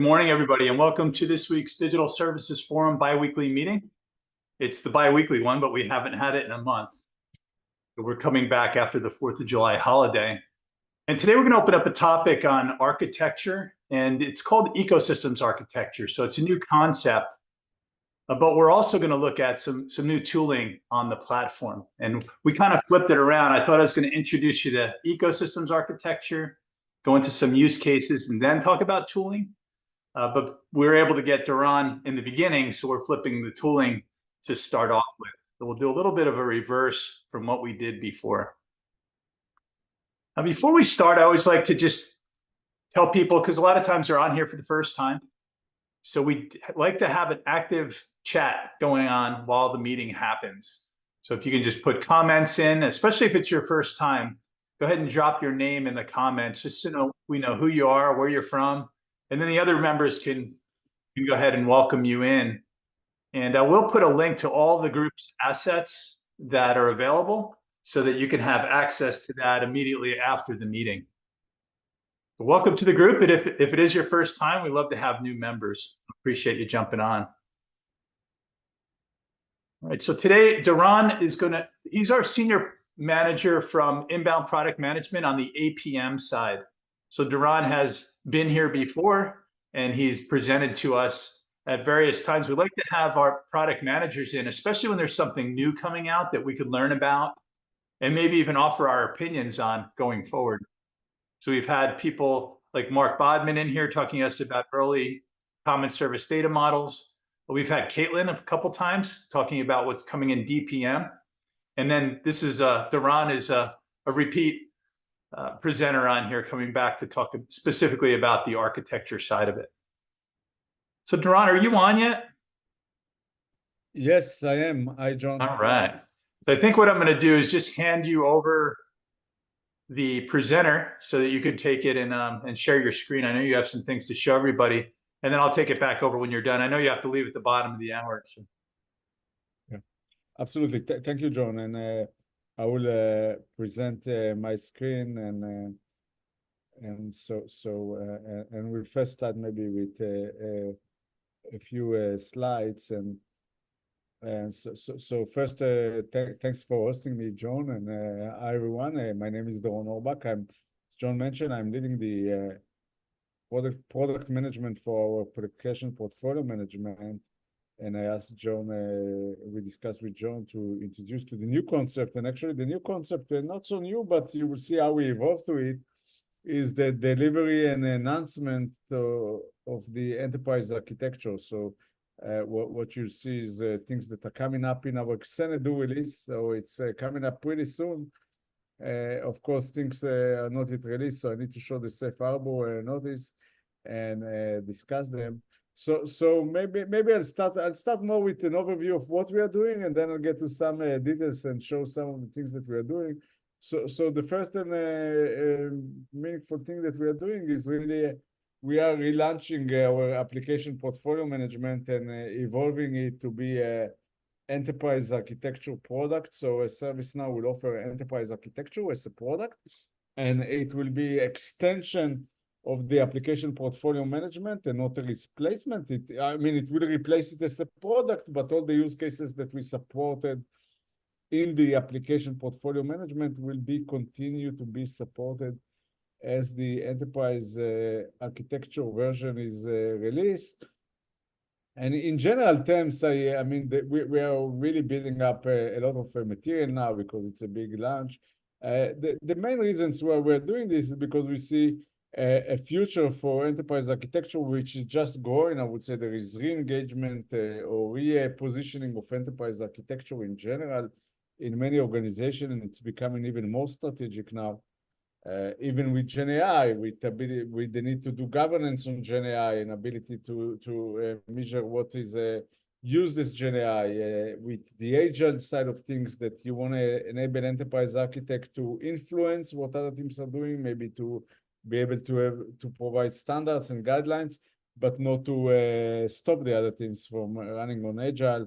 Good morning, everybody, and welcome to this week's Digital Services Forum biweekly meeting. It's the biweekly one, but we haven't had it in a month. We're coming back after the 4th of July holiday. And today we're going to open up a topic on architecture, and it's called ecosystems architecture. So it's a new concept, but we're also going to look at some new tooling on the platform. And we kind of flipped it around. I thought I was going to introduce you to ecosystems architecture, go into some use cases, and then talk about tooling. But we were able to get Doron in the beginning, so we're flipping the tooling to start off with. So we'll do a little bit of a reverse from what we did before. Now, before we start, I always like to just tell people, because a lot of times they're on here for the first time, so we like to have an active chat going on while the meeting happens. So if you can just put comments in, especially if it's your first time, go ahead and drop your name in the comments, just so we know who you are, where you're from. And then the other members can go ahead and welcome you in. And we'll put a link to all the group's assets that are available so that you can have access to that immediately after the meeting. But welcome to the group. And if it is your first time, we love to have new members. Appreciate you jumping on. All right, so today, Doron he's our senior manager from inbound product management on the APM side. So Doron has been here before, and he's presented to us at various times. We'd like to have our product managers in, especially when there's something new coming out that we could learn about and maybe even offer our opinions on going forward. So we've had people like Mark Bodman in here talking to us about early common service data models. We've had Caitlin a couple times talking about what's coming in DPM. And then this is Doron is a repeat presenter on here coming back to talk specifically about the architecture side of it. So Doron, are you on yet? Yes, I am. Hi, John. All right. So I think what I'm going to do is just hand you over the presenter so that you can take it and share your screen. I know you have some things to show everybody, and then I'll take it back over when you're done. I know you have to leave at the bottom of the hour. So. Yeah, absolutely. Thank you, John. And I will present my screen and we'll first start maybe with a few slides so first thanks for hosting me, John, and hi everyone. My name is Doron Orbach. As John mentioned, I'm leading the product management for our application portfolio management. And I asked John, we discussed with John to introduce to the new concept. And actually the new concept, not so new, but you will see how we evolve to it, is the delivery and enhancement of the enterprise architecture. So what you see is things that are coming up in our Xanadu release. So it's coming up pretty soon. Of course, things are not yet released, so I need to show the safe harbor notice and discuss them. So maybe I'll start more with an overview of what we are doing, and then I'll get to some details and show some of the things that we are doing. So the first and meaningful thing that we are doing is really we are relaunching our application portfolio management and evolving it to be a enterprise architecture product. So ServiceNow will offer enterprise architecture as a product, and it will be extension of the application portfolio management and not a replacement. It will replace it as a product, but all the use cases that we supported in the application portfolio management will continue to be supported as the enterprise architecture version is released. And in general terms, we are really building up a lot of material now because it's a big launch. The main reasons why we're doing this is because we see a future for enterprise architecture, which is just growing. I would say there is re-engagement or repositioning of enterprise architecture in general in many organizations, and it's becoming even more strategic now. Even with Gen AI, with the need to do governance on Gen AI and ability to measure what is used as Gen AI, with the agile side of things, that you want to enable enterprise architect to influence what other teams are doing, maybe to be able to provide standards and guidelines, but not to stop the other teams from running on agile.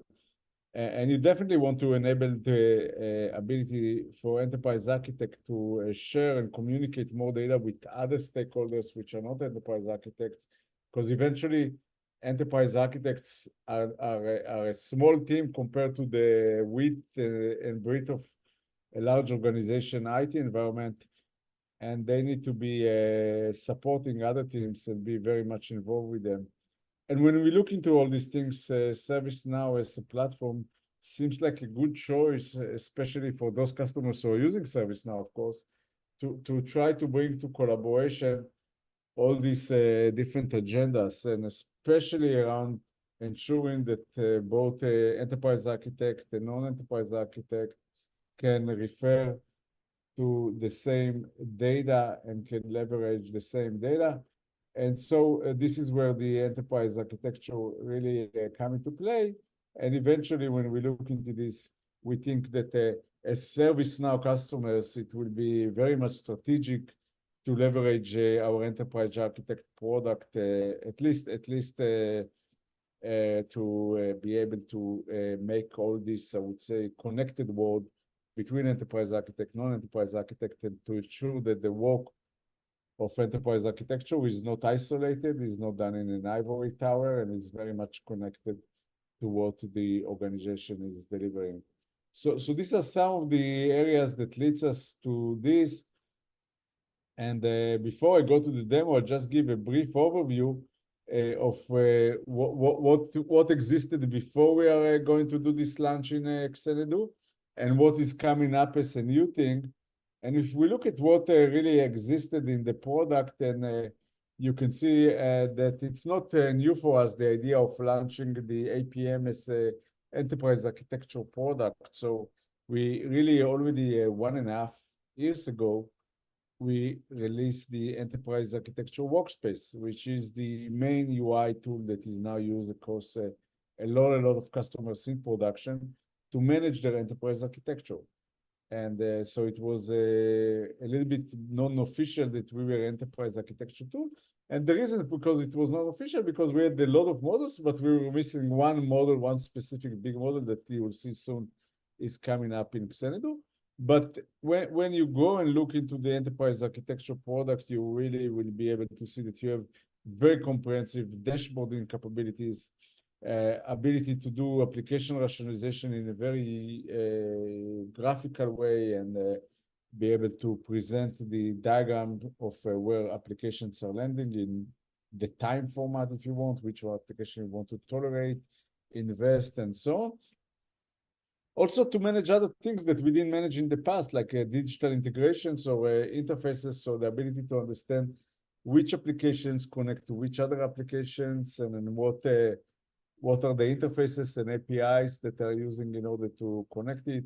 And you definitely want to enable the ability for enterprise architect to share and communicate more data with other stakeholders which are not enterprise architects, because eventually enterprise architects are a small team compared to the width and breadth of a large organization IT environment, and they need to be supporting other teams and be very much involved with them. And when we look into all these things, ServiceNow as a platform seems like a good choice, especially for those customers who are using ServiceNow, of course, to try to bring to collaboration all these different agendas, and especially around ensuring that both enterprise architect and non-enterprise architect can refer to the same data and can leverage the same data. And so this is where the enterprise architecture really come into play. And eventually, when we look into this, we think that as ServiceNow customers, it will be very much strategic to leverage our enterprise architect product, at least to be able to make all this, I would say, connected world between enterprise architect, non-enterprise architect, and to ensure that the work of enterprise architecture is not isolated, is not done in an ivory tower, and is very much connected to what the organization is delivering. So these are some of the areas that leads us to this. And before I go to the demo, I'll just give a brief overview of what existed before we are going to do this launch in Xanadu, and what is coming up as a new thing. And if we look at what really existed in the product, and you can see that it's not new for us, the idea of launching the APM as an enterprise architecture product. So we really already 1.5 years ago, we released the Enterprise Architecture Workspace, which is the main UI tool that is now used across a lot of customers in production to manage their enterprise architecture. And so it was a little bit non-official that we were enterprise architecture tool. And the reason is because it was non-official, because we had a lot of models, but we were missing one model, one specific big model that you will see soon is coming up in Xanadu. But when you go and look into the enterprise architecture product, you really will be able to see that you have very comprehensive dashboarding capabilities, ability to do application rationalization in a very graphical way, and be able to present the diagram of where applications are landing in the time format, if you want, which application you want to tolerate, invest, and so on. Also to manage other things that we didn't manage in the past, like digital integrations or interfaces, so the ability to understand which applications connect to which other applications, and then what are the interfaces and APIs that are using in order to connect it.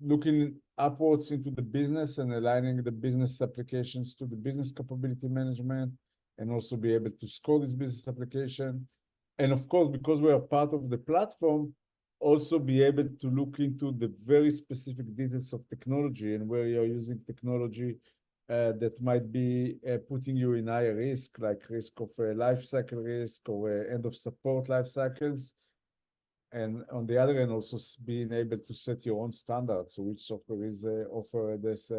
Looking upwards into the business and aligning the business applications to the business capability management, and also be able to score this business application. And of course, because we are part of the platform, also be able to look into the very specific details of technology and where you're using technology that might be putting you in higher risk, like risk of life cycle risk or end of support life cycles. And on the other hand, also being able to set your own standards, so which software is offered this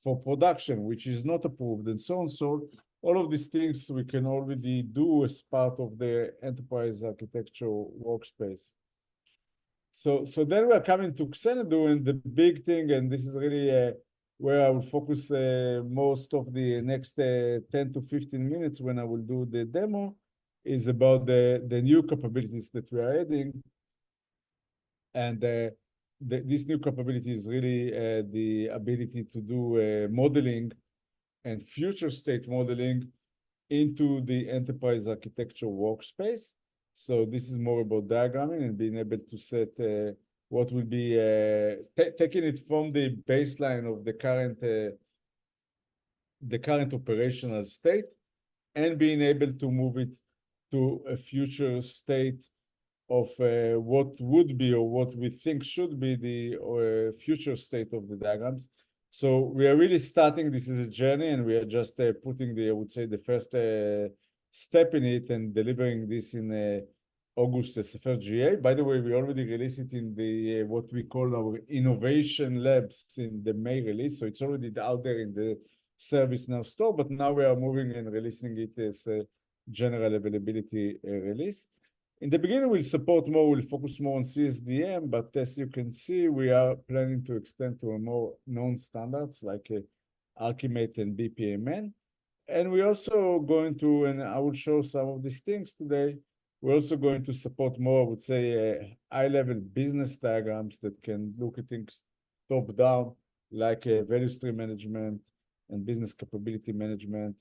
for production, which is not approved, and so on. So all of these things we can already do as part of the enterprise architecture workspace. So then we're coming to Xanadu, and the big thing, and this is really where I will focus most of the next 10 to 15 minutes when I will do the demo, is about the new capabilities that we are adding. And this new capability is really the ability to do modeling and future state modeling into the enterprise architecture workspace. So this is more about diagramming and being able to set what will be taking it from the baseline of the current operational state, and being able to move it to a future state of what would be or what we think should be the future state of the diagrams. So we are really starting, this is a journey, and we are just putting I would say, the first step in it, and delivering this in August as a first GA. By the way, we already released it in the what we call our innovation labs in the May release. So it's already out there in the ServiceNow store, but now we are moving and releasing it as general availability release. In the beginning, we'll support more, we'll focus more on CSDM, but as you can see, we are planning to extend to a more known standards like Archimate and BPMN. And we're also going to, and I will show some of these things today, we're also going to support more, I would say, high-level business diagrams that can look at things top-down, like value stream management and business capability management,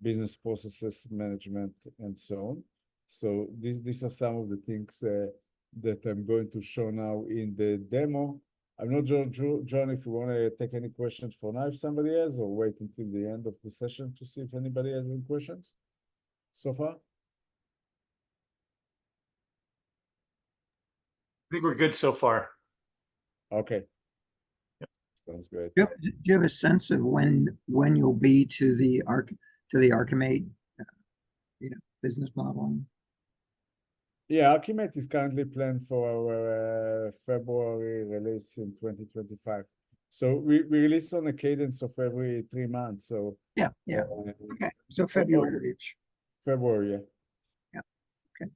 business processes management, and so on. So these are some of the things that I'm going to show now in the demo. I'm not sure, John, if you want to take any questions for now, if somebody has, or wait until the end of the session to see if anybody has any questions so far. I think we're good so far. Okay. Sounds great. Do you have a sense of when you'll be to the Archimate, business modeling? Yeah, Archimate is currently planned for our February release in 2025. So we release on a cadence of every 3 months. So yeah. Okay, so February-ish. February, yeah. Yeah. Okay.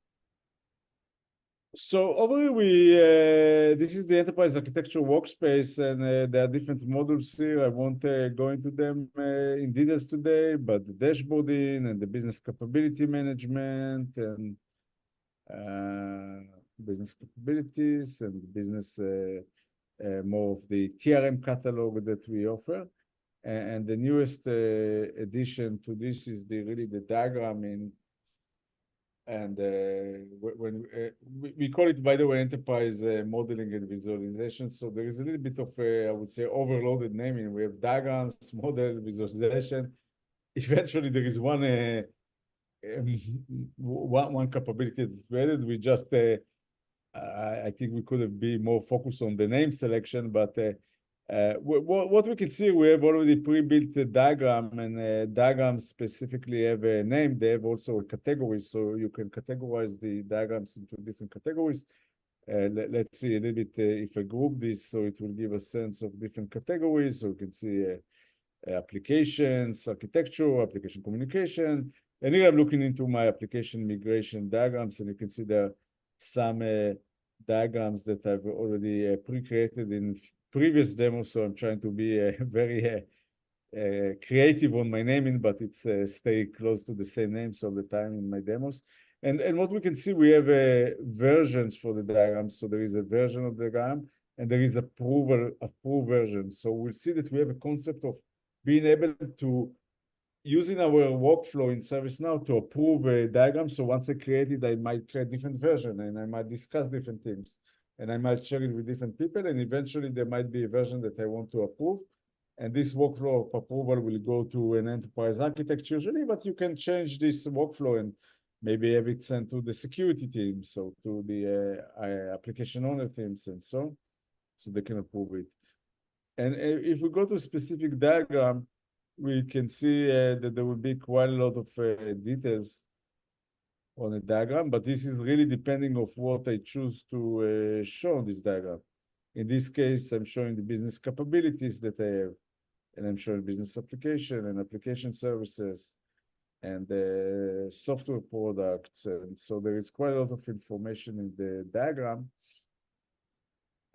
So over here, this is the enterprise architecture workspace, and there are different modules here. I won't go into them in details today, but the dashboarding and the business capability management and business capabilities and business more of the TRM catalog that we offer. And the newest addition to this is really the diagramming. And when we call it, by the way, enterprise modeling and visualization. So there is a little bit of, I would say, overloaded naming. We have diagrams, model, visualization. Eventually, there is one capability that's added. We just, I think we could have been more focused on the name selection, but what we can see, we have already pre-built a diagram, and diagrams specifically have a name. They have also a category, so you can categorize the diagrams into different categories. Let's see a little bit if I group this, so it will give a sense of different categories. So you can see applications, architecture, application communication. And here I'm looking into my application migration diagrams, and you can see there are some diagrams that I've already pre-created in previous demos. So I'm trying to be very creative on my naming, but it's stay close to the same names all the time in my demos. And what we can see, we have versions for the diagrams. So there is a version of the diagram, and there is approved version. So we'll see that we have a concept of being able to using our workflow in ServiceNow to approve a diagram. So once I create it, I might create different version, and I might discuss different things, and I might share it with different people, and eventually there might be a version that I want to approve. And this workflow of approval will go to an enterprise architect usually, but you can change this workflow and maybe have it sent to the security team, so to the application owner teams and so on, so they can approve it. And if we go to a specific diagram, we can see that there will be quite a lot of details on a diagram, but this is really depending of what I choose to show on this diagram. In this case, I'm showing the business capabilities that I have, and I'm showing business application and application services and software products. And so there is quite a lot of information in the diagram.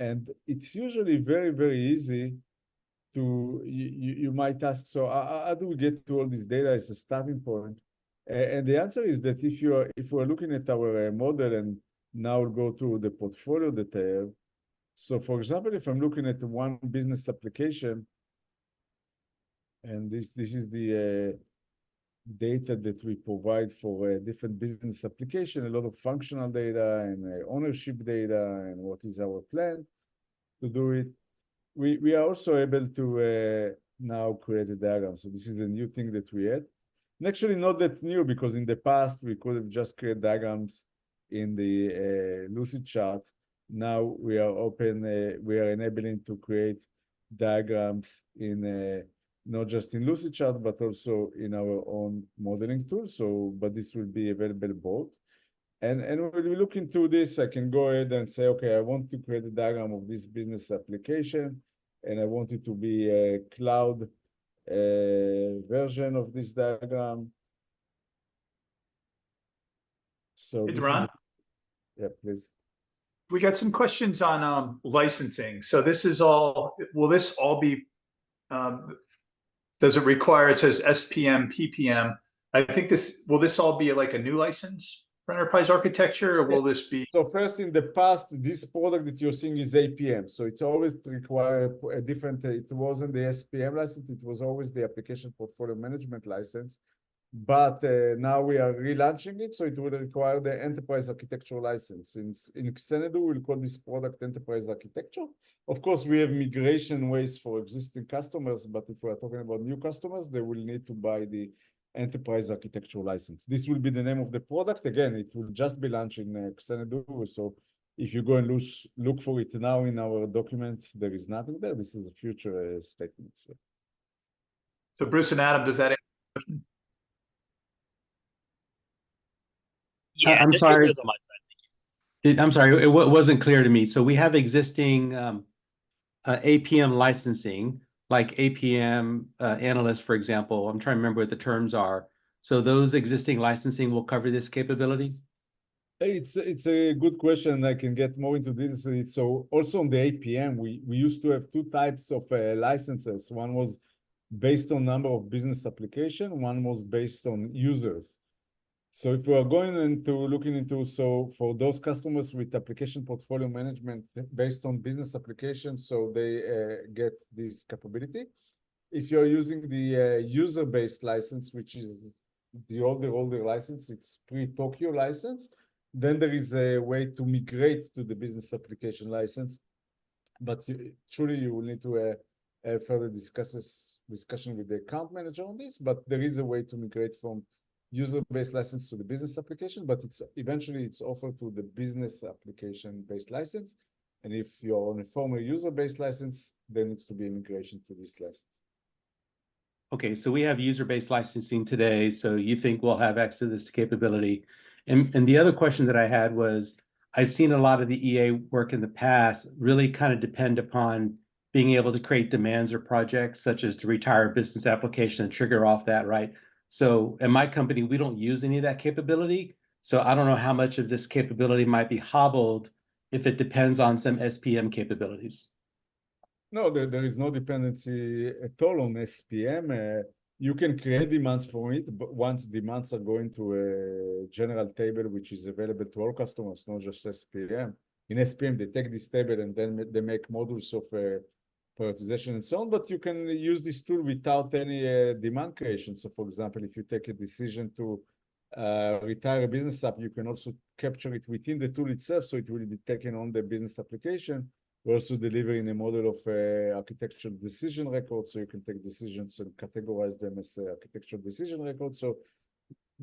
And it's usually very, very easy to, you might ask, so how do we get to all this data as a starting point? And the answer is that if we're looking at our model, and now we'll go to the portfolio that I have. So for example, if I'm looking at one business application, and this is the data that we provide for a different business application, a lot of functional data and ownership data, and what is our plan to do it. We are also able to now create a diagram. So this is a new thing that we add. And actually not that new, because in the past we could have just created diagrams in the Lucid chart. Now we are we are enabling to create diagrams in not just in Lucid chart, but also in our own modeling tool. So, but this will be available both. And when we look into this, I can go ahead and say, okay, I want to create a diagram of this business application, and I want it to be a cloud version of this diagram. So Hey, this Doron, is, yeah, please. we got some questions on licensing. So this is all, will this all be, does it require, it says SPM, PPM. I think will this all be like a new license for enterprise architecture, or will this be? So first, in the past, this product that you're seeing is APM. So it's always require a different, it wasn't the SPM license, it was always the application portfolio management license. But now we are relaunching it, so it will require the enterprise architecture license. In Xanadu, we'll call this product enterprise architecture. Of course, we have migration ways for existing customers, but if we're talking about new customers, they will need to buy the enterprise architecture license. This will be the name of the product. Again, it will just be launched in Xanadu. So if you go and look for it now in our documents, there is nothing there. This is a future statement. So Bruce and Adam, does that answer the question? Yeah, I'm sorry. it was on my side. I'm sorry, it wasn't clear to me. So we have existing APM licensing, like APM analyst, for example. I'm trying to remember what the terms are. So those existing licensing will cover this capability? It's a good question. I can get more into this. So also on the APM, we used to have two types of licenses. One was based on number of business application. One was based on users. So if we are going into looking into, so for those customers with application portfolio management based on business applications, so they get this capability. If you're using the user-based license, which is the older license, it's pre-Tokyo license, then there is a way to migrate to the business application license. But truly, you will need to have further discussion with the account manager on this. But there is a way to migrate from user-based license to the business application, but eventually it's offered to the business application-based license. And if you're on a former user-based license, there needs to be immigration to this license. Okay, so we have user-based licensing today, so you think we'll have access to this capability. And the other question that I had was, I've seen a lot of the EA work in the past really kind of depend upon being able to create demands or projects, such as to retire a business application and trigger off that, right? So in my company, we don't use any of that capability. So I don't know how much of this capability might be hobbled if it depends on some SPM capabilities. No, there is no dependency at all on SPM. You can create demands for it, but once demands are going to a general table, which is available to all customers, not just SPM. In SPM, they take this table and then they make modules of prioritization and so on, but you can use this tool without any demand creation. So for example, if you take a decision to retire a business app, you can also capture it within the tool itself, so it will be taken on the business application. We're also delivering a model of architectural decision records, so you can take decisions and categorize them as architectural decision records. So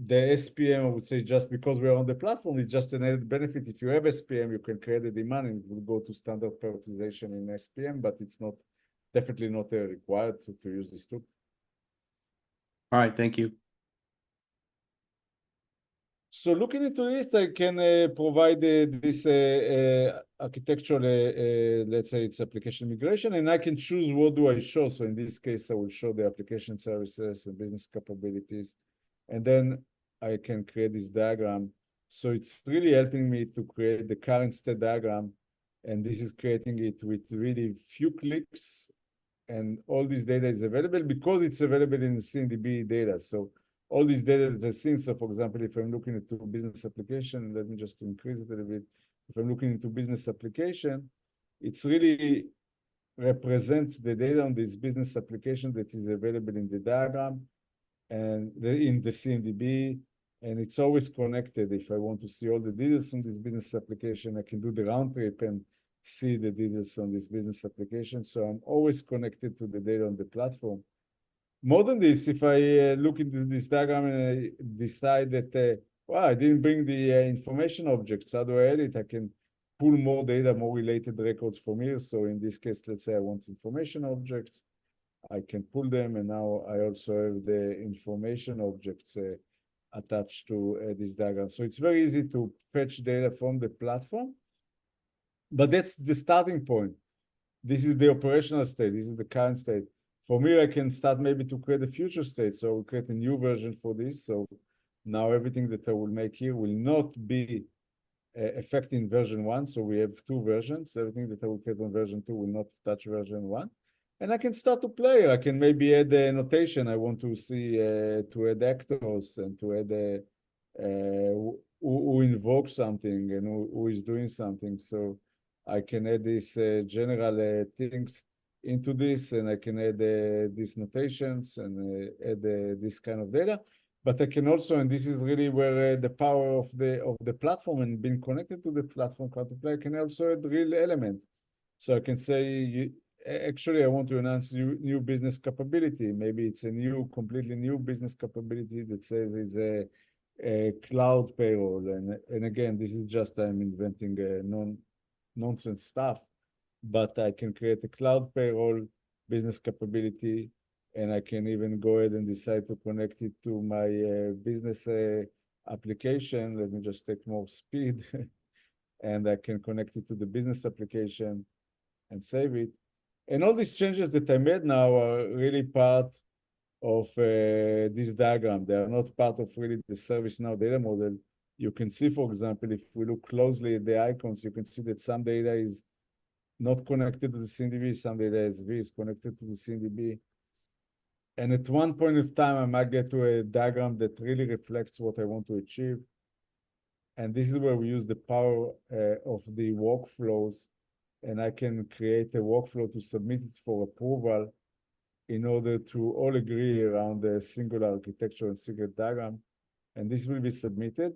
the SPM, I would say, just because we're on the platform, it's just an added benefit. If you have SPM, you can create a demand and it will go to standard prioritization in SPM, but it's not definitely not required to use this tool. All right, thank you. So looking into this, I can provide this architectural, let's say it's application migration, and I can choose what do I show. So in this case, I will show the application services and business capabilities, and then I can create this diagram. So it's really helping me to create the current state diagram, and this is creating it with really few clicks, and all this data is available because it's available in the CMDB data. So all this data that I've seen, so for example, if I'm looking into business application, let me just increase it a little bit. If I'm looking into business application, it's really represents the data on this business application that is available in the diagram and in the CMDB, and it's always connected. If I want to see all the details on this business application, I can do the round trip and see the details on this business application. So I'm always connected to the data on the platform. More than this, if I look into this diagram and I decide that, well, I didn't bring the information objects, how do I edit? I can pull more data, more related records from here. So in this case, let's say I want information objects. I can pull them, and now I also have the information objects attached to this diagram. So it's very easy to fetch data from the platform, but that's the starting point. This is the operational state. This is the current state. For me, I can start maybe to create a future state. So I'll create a new version for this. So Now everything that I will make here will not be affecting version 1. So we have 2 versions. Everything that I will create on version 2 will not touch version 1. And I can start to play. I can maybe add a notation. I want to see to add actors and to add who invokes something and who is doing something. So I can add these general things into this, and I can add these notations and add this kind of data. But I can also, and this is really where the power of the platform and being connected to the platform called to play, I can also add real elements. So I can say, actually, I want to announce new business capability. Maybe it's a completely new business capability that says it's a cloud payroll. And again, this is just I'm inventing nonsense stuff, but I can create a cloud payroll business capability, and I can even go ahead and decide to connect it to my business application. Let me just take more speed, and I can connect it to the business application and save it. And all these changes that I made now are really part of this diagram. They are not part of really the ServiceNow data model. You can see, for example, if we look closely at the icons, you can see that some data is not connected to the CDB, some data is connected to the CDB. And at one point of time, I might get to a diagram that really reflects what I want to achieve. And this is where we use the power of the workflows, and I can create a workflow to submit it for approval in order to all agree around the singular architecture and single diagram. And this will be submitted.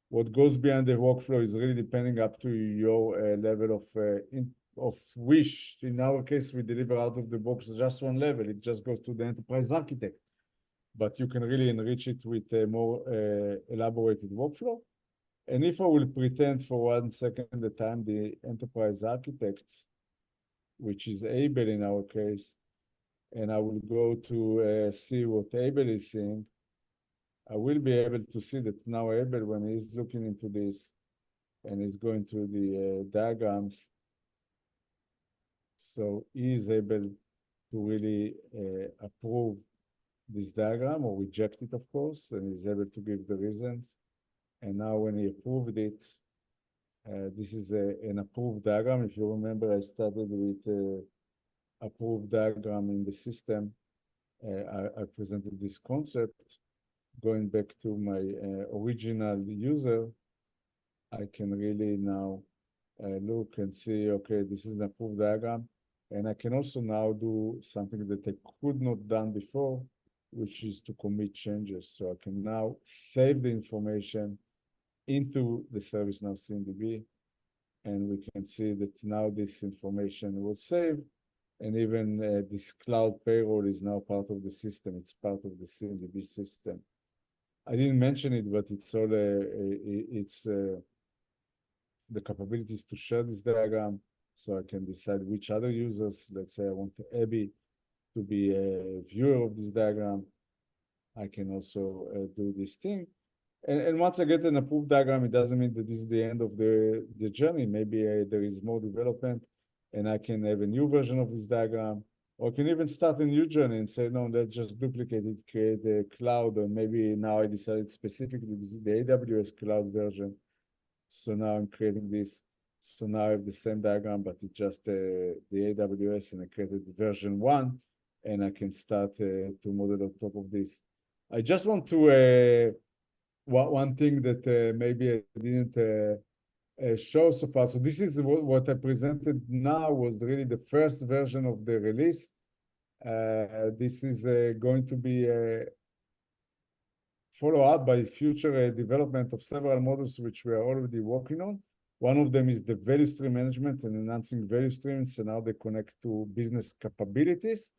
What goes beyond the workflow is really depending up to your level of wish. In our case, we deliver out of the box just one level. It just goes to the enterprise architect. But you can really enrich it with a more elaborated workflow. And if I will pretend for 1 second at a time the enterprise architects, which is Abel in our case, and I will go to see what Abel is seeing, I will be able to see that now Abel, when he's looking into this and he's going through the diagrams, so he is able to really approve this diagram or reject it, of course, and he's able to give the reasons. And now when he approved it, this is an approved diagram. If you remember, I started with approved diagram in the system. I presented this concept. Going back to my original user, I can really now look and see, okay, this is an approved diagram. And I can also now do something that I could not done before, which is to commit changes. So I can now save the information into the ServiceNow CMDB, and we can see that now this information was saved, and even this cloud payroll is now part of the system. It's part of the CMDB system. I didn't mention it, but it's all the capabilities to share this diagram, so I can decide which other users. Let's say I want Abby to be a viewer of this diagram. I can also do this thing. And once I get an approved diagram, it doesn't mean that this is the end of the journey. Maybe there is more development, and I can have a new version of this diagram, or I can even start a new journey and say, no, let's just duplicate it, create a cloud, or maybe now I decided specifically this is the AWS cloud version. So now I'm creating this. So now I have the same diagram, but it's just the AWS, and I created version 1, and I can start to model on top of this. I just want to one thing that maybe I didn't show so far. So this is what I presented now was really the first version of the release. This is going to be followed up by future development of several models which we are already working on. One of them is the value stream management and enhancing value streams, and how they connect to business capabilities.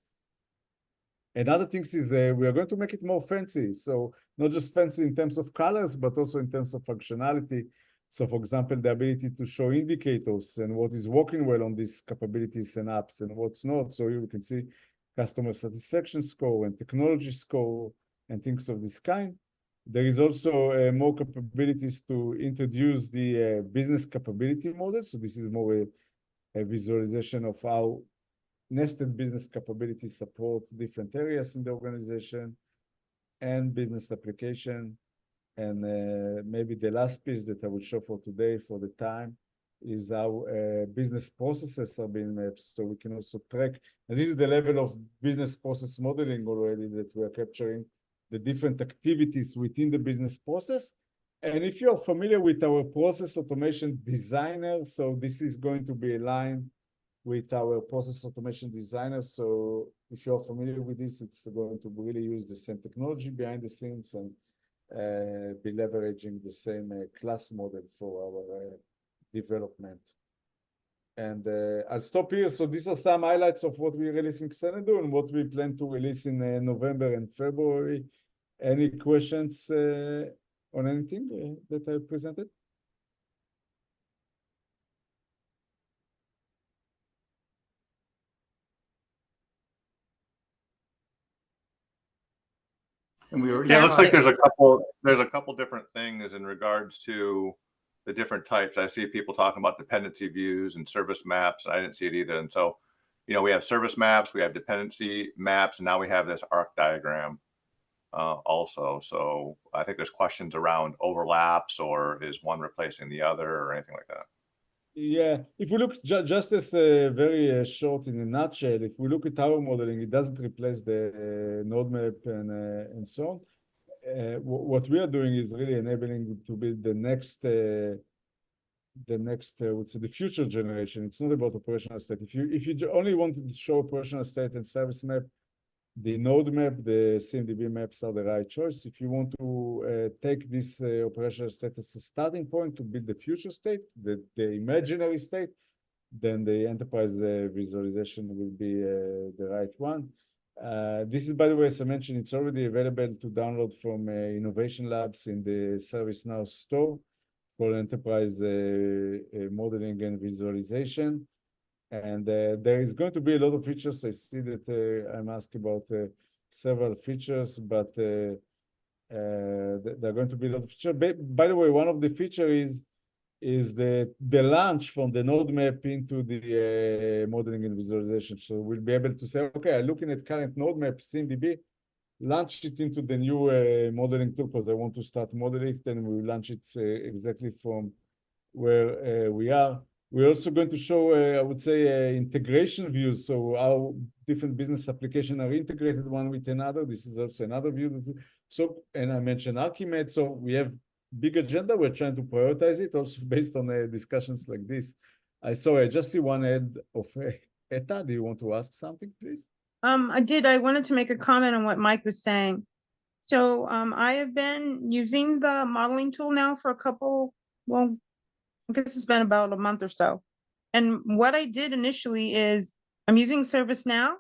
And other things is we are going to make it more fancy. So not just fancy in terms of colors, but also in terms of functionality. So for example, the ability to show indicators and what is working well on these capabilities and apps and what's not. So you can see customer satisfaction score and technology score and things of this kind. There is also more capabilities to introduce the business capability model. So this is more a visualization of how nested business capabilities support different areas in the organization and business application. And maybe the last piece that I will show for today for the time is how business processes are being mapped, so we can also track. And this is the level of business process modeling already that we are capturing the different activities within the business process. And if you're familiar with our process automation designer, so this is going to be aligned with our process automation designer. So if you're familiar with this, it's going to really use the same technology behind the scenes and be leveraging the same class model for our development. And I'll stop here. So these are some highlights of what we're releasing Xanadu and what we plan to release in November and February. Any questions on anything that I presented? And we were, Yeah, it looks like yeah, there's a couple different things in regards to the different types. I see people talking about dependency views and service maps. I didn't see it either. And so, we have service maps, we have dependency maps, and now we have this arc diagram also. So I think there's questions around overlaps, or is one replacing the other, or anything like that. Yeah, if we look just as very short in a nutshell, if we look at our modeling, it doesn't replace the node map and so on. What we are doing is really enabling to build the next, I would say, the future generation. It's not about operational state. If you only wanted to show operational state and service map, the node map, the CMDB maps are the right choice. If you want to take this operational state as a starting point to build the future state, the imaginary state, then the enterprise visualization will be the right one. This is, by the way, as I mentioned, it's already available to download from Innovation Labs in the ServiceNow store for enterprise modeling and visualization. And there is going to be a lot of features. I see that I'm asked about several features, but there are going to be a lot of features. By the way, one of the features is the launch from the node map into the modeling and visualization. So we'll be able to say, okay, I'm looking at current node map, CMDB, launch it into the new modeling tool because I want to start modeling, then we will launch it exactly from where we are. We're also going to show, I would say, integration views. So how different business applications are integrated one with another. This is also another view. So, and I mentioned Archimate. So we have big agenda. We're trying to prioritize it also based on discussions like this. I just see one ad of Eta. Do you want to ask something, please? I did. I wanted to make a comment on what Mike was saying. So I have been using the modeling tool now for I guess it's been about a month or so. And what I did initially is I'm using ServiceNow.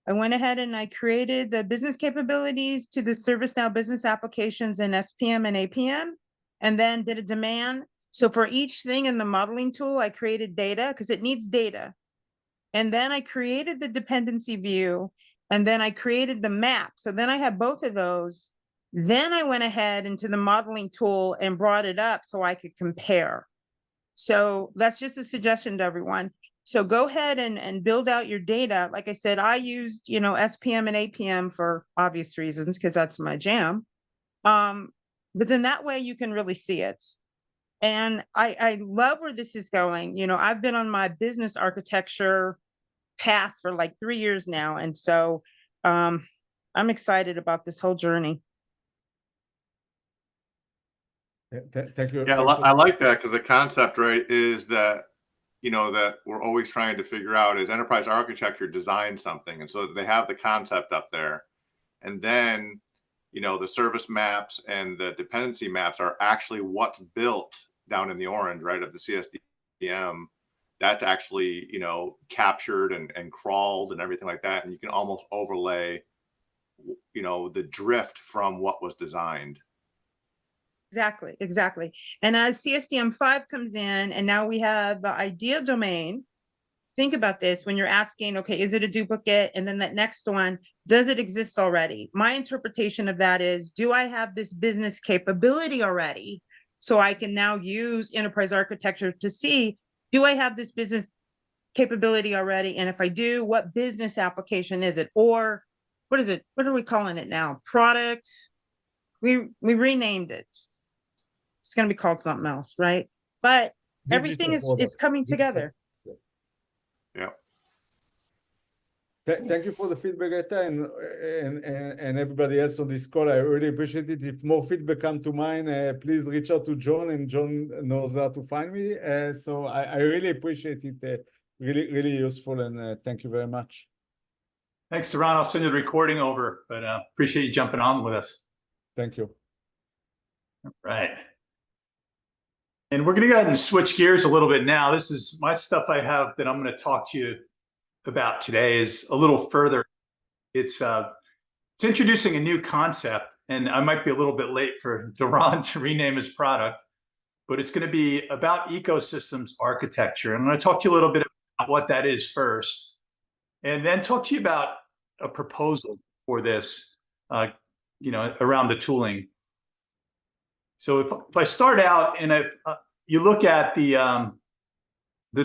I went ahead and I created the business capabilities to the ServiceNow business applications in SPM and APM, and then did a demand. So for each thing in the modeling tool, I created data because it needs data. And then I created the dependency view, and then I created the map. So then I have both of those. Then I went ahead into the modeling tool and brought it up so I could compare. So that's just a suggestion to everyone. So go ahead and build out your data. Like I said, I used, SPM and APM for obvious reasons, because that's my jam. But then that way you can really see it. And I love where this is going. I've been on my business architecture path for like 3 years now. And so I'm excited about this whole journey. Thank you. Yeah, I like that, because the concept, right, is that, that we're always trying to figure out is enterprise architecture design something. And so they have the concept up there. And then, the service maps and the dependency maps are actually what's built down in the orange, right, of the CSDM. That's actually, captured and crawled and everything like that. And you can almost overlay, the drift from what was designed. Exactly. And as CSDM5 comes in, and now we have the idea domain, think about this when you're asking, okay, is it a duplicate? And then that next one, does it exist already? My interpretation of that is, do I have this business capability already? So I can now use enterprise architecture to see, do I have this business capability already? And if I do, what business application is it? Or what is it? What are we calling it now? Product? We renamed it. it's gonna be called something else, right? But everything Digital is product. coming Digital- together. Yeah. Thank you for the feedback, Etta, and everybody else on this call. I really appreciate it. If more feedback come to mind, please reach out to John, and John knows how to find me. So I really appreciate it. Really useful, and thank you very much. Thanks, Doron. I'll send you the recording over, but appreciate you jumping on with us. Thank you. Right. And we're going to go ahead and switch gears a little bit now. This is my stuff I have that I'm going to talk to you about today is a little further. It's introducing a new concept, and I might be a little bit late for Doron to rename his product, but it's going to be about ecosystems architecture. I'm going to talk to you a little bit about what that is first, and then talk to you about a proposal for this, around the tooling. So if I start out and you look at the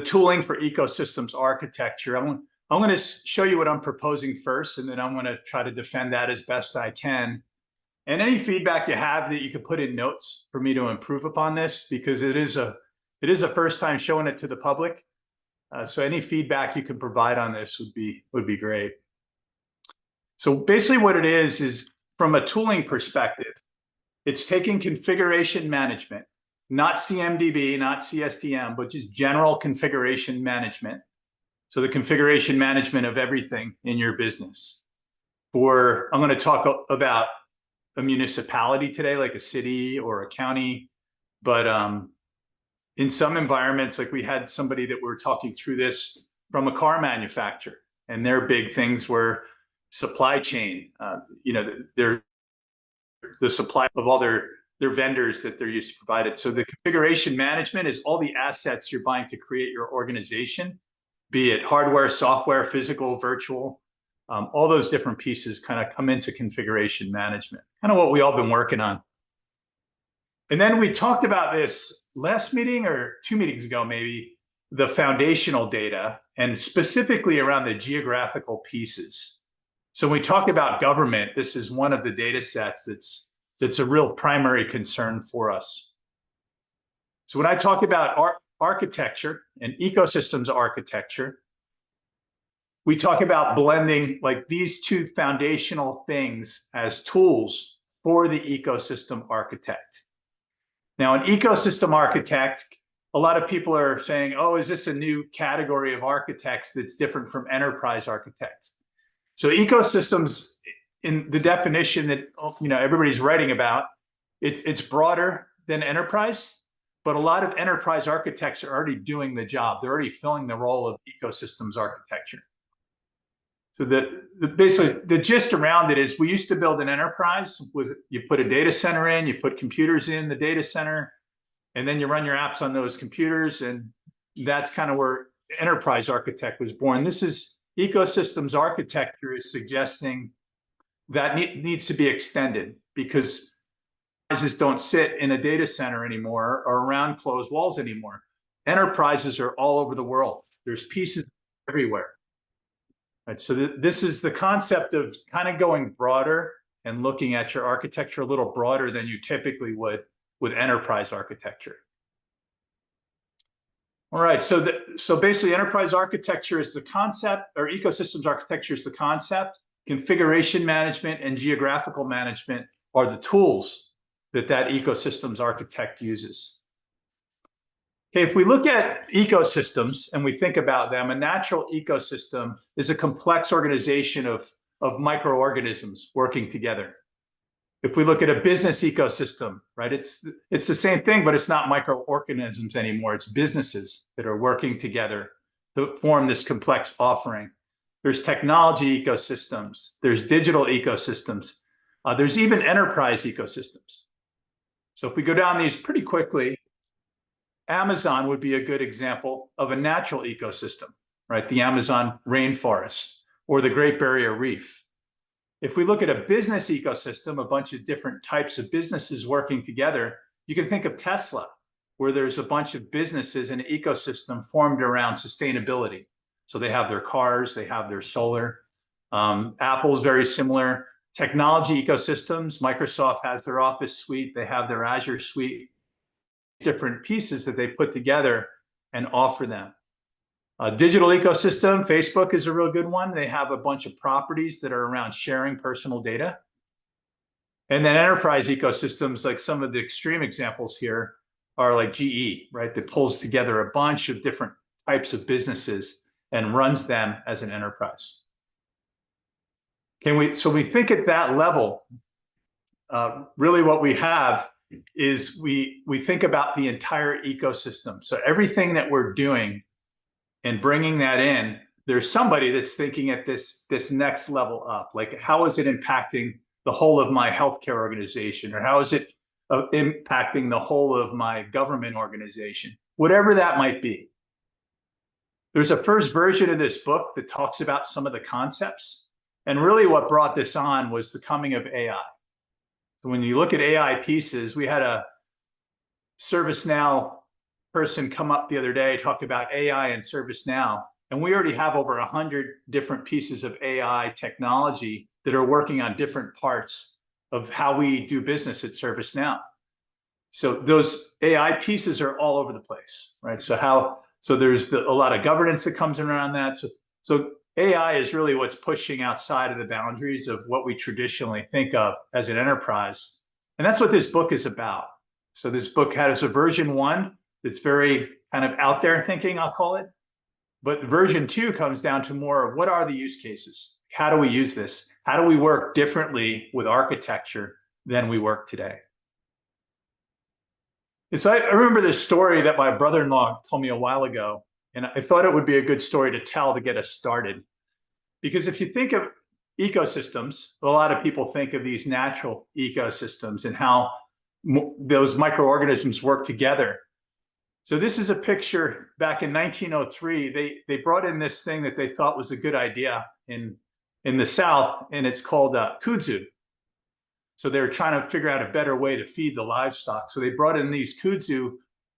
tooling for ecosystems architecture, I'm going to show you what I'm proposing first, and then I'm going to try to defend that as best I can. And any feedback you have that you could put in notes for me to improve upon this, because it is a first time showing it to the public. So any feedback you can provide on this would be great. So basically what it is from a tooling perspective, it's taking configuration management, not CMDB, not CSDM, but just general configuration management. So the configuration management of everything in your business. I'm going to talk about a municipality today, like a city or a county, but in some environments, like we had somebody that were talking through this from a car manufacturer, and their big things were supply chain, the supply of all their vendors that they're used to provide it. So the configuration management is all the assets you're buying to create your organization, be it hardware, software, physical, virtual, all those different pieces kind of come into configuration management, kind of what we all been working on. And then we talked about this last meeting or 2 meetings ago, maybe, the foundational data, and specifically around the geographical pieces. So when we talk about government, this is one of the data sets that's a real primary concern for us. So when I talk about architecture and ecosystems architecture, we talk about blending like these two foundational things as tools for the ecosystem architect. Now, an ecosystem architect, a lot of people are saying, oh, is this a new category of architects that's different from enterprise architects? So ecosystems, in the definition that everybody's writing about, it's broader than enterprise, but a lot of enterprise architects are already doing the job. They're already filling the role of ecosystems architecture. So basically the gist around it is we used to build an enterprise with, you put a data center in, you put computers in the data center, and then you run your apps on those computers. And that's kind of where enterprise architect was born. This is ecosystems architecture is suggesting that needs to be extended, because enterprises don't sit in a data center anymore or around closed walls anymore. Enterprises are all over the world. There's pieces everywhere. Right, so this is the concept of kind of going broader and looking at your architecture a little broader than you typically would with enterprise architecture. All right, so basically enterprise architecture is the concept, or ecosystems architecture is the concept. Configuration management and geographical management are the tools that ecosystems architect uses. Okay, if we look at ecosystems and we think about them, a natural ecosystem is a complex organization of microorganisms working together. If we look at a business ecosystem, right, it's the same thing, but it's not microorganisms anymore. It's businesses that are working together to form this complex offering. There's technology ecosystems. There's digital ecosystems. There's even enterprise ecosystems. So if we go down these pretty quickly, Amazon would be a good example of a natural ecosystem, right? The Amazon rainforest or the Great Barrier Reef. If we look at a business ecosystem, a bunch of different types of businesses working together, you can think of Tesla, where there's a bunch of businesses in an ecosystem formed around sustainability. So they have their cars, they have their solar. Apple's very similar. Technology ecosystems, Microsoft has their Office suite, they have their Azure suite. different pieces that they put together and offer them. Digital ecosystem, Facebook is a real good one. They have a bunch of properties that are around sharing personal data. And then enterprise ecosystems, like some of the extreme examples here are like GE, right? That pulls together a bunch of different types of businesses and runs them as an enterprise. So we think at that level, really what we have is we think about the entire ecosystem. So everything that we're doing and bringing that in, there's somebody that's thinking at this next level up. Like, how is it impacting the whole of my healthcare organization? Or how is it impacting the whole of my government organization? Whatever that might be. There's a first version of this book that talks about some of the concepts. And really what brought this on was the coming of AI. So when you look at AI pieces, we had a ServiceNow person come up the other day, talk about AI and ServiceNow. And we already have over 100 different pieces of AI technology that are working on different parts of how we do business at ServiceNow. So those AI pieces are all over the place, right? So there's a lot of governance that comes around that. So AI is really what's pushing outside of the boundaries of what we traditionally think of as an enterprise. And that's what this book is about. So this book has a version 1 that's very kind of out there thinking, I'll call it. But version 2 comes down to more of what are the use cases? How do we use this? How do we work differently with architecture than we work today? And so I remember this story that my brother-in-law told me a while ago, and I thought it would be a good story to tell to get us started. Because if you think of ecosystems, a lot of people think of these natural ecosystems and how those microorganisms work together. So this is a picture back in 1903. They brought in this thing that they thought was a good idea in the South, and it's called kudzu. So they were trying to figure out a better way to feed the livestock. So they brought in these kudzu